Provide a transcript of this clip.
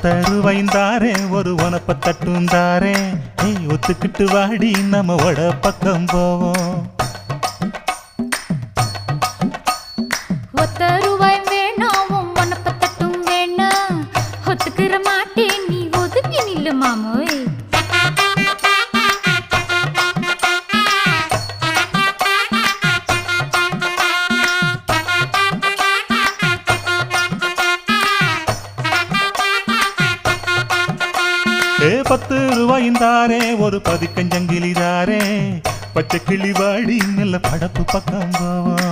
தருவைந்தாரே ஒரு உனப்ப தட்டுந்தாரே ஒத்துக்கிட்டு வாடி நம்ம வட பக்கம் போவோம். ஒத்த ரூபாய் வேணாம் உனப்ப தட்டும் வேணாம் ஒத்துக்கிற மாட்டேன் நீ ஒதுங்கி நில்லு மாமோய். ₹10 ஒரு பதிக்கஞ்சங்கிலிதாரே பச்சை கிளி வாடி நல்ல படப்பு பக்கம் போவோம்.